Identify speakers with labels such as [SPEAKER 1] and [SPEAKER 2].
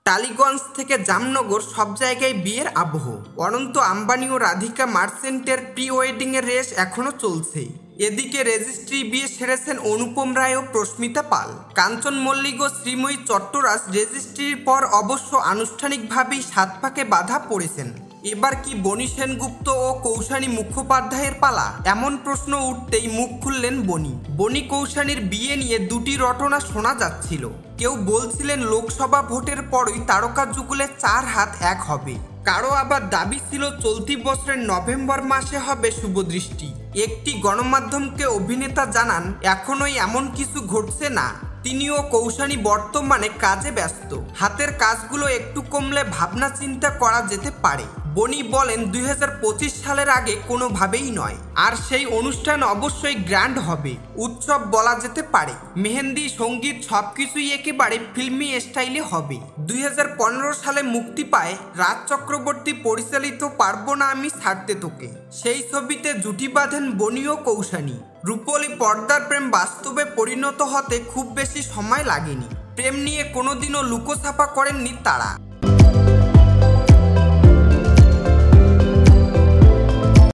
[SPEAKER 1] টালিগঞ্জ থেকে জামনগর সব জায়গায় বিয়ের আবহ। অনন্ত আম্বানি ও রাধিকা মার্চেন্টের প্রি ওয়েডিংয়ের রেস এখনও চলছে। এদিকে রেজিস্ট্রি বিয়ে সেরেছেন অনুপম রায় ও প্রস্মিতা পাল। কাঞ্চন মল্লিক ও শ্রীময়ী চট্টরাজ রেজিস্ট্রির পর অবশ্য আনুষ্ঠানিকভাবেই সাত পাকে বাধা পড়েছেন। এবার কি বনি সেনগুপ্ত ও কৌশানী মুখোপাধ্যায়ের পালা? এমন প্রশ্ন উঠতেই মুখ খুললেন বনি কৌশানীর বিয়ে নিয়ে দুটি রটনা শোনা যাচ্ছিল। কেউ বলছিলেন লোকসভা ভোটের পরই তারকা যুগলে 4 হাত এক হবে। কারো আবার দাবি ছিল চলতি বছরের নভেম্বর মাসে হবে শুভদৃষ্টি। একটি গণমাধ্যমকে অভিনেতা জানান, এখনোই এমন কিছু ঘটছে না। তিনি ও কৌশানী বর্তমানে কাজে ব্যস্ত। হাতের কাজগুলো একটু কমলে ভাবনা চিন্তা করা যেতে পারে। বনি বলেন 2025 সালের আগে কোনোভাবেই নয়। আর সেই অনুষ্ঠান অবশ্যই গ্র্যান্ড হবে, উৎসব বলা যেতে পারে। মেহেন্দি, সঙ্গীত সবকিছুই একেবারে ফিল্মি স্টাইলে হবে। 2015 সালে মুক্তি পায় রাজ চক্রবর্তী পরিচালিত পারবো না আমি ছাড়তে তোকে। সেই ছবিতে জুটি বাঁধেন বনি ও কৌশানী। রূপলি পর্দার প্রেম বাস্তবে পরিণত হতে খুব বেশি সময় লাগেনি। প্রেম নিয়ে কোনোদিনও লুকোছাপা করেননি তারা।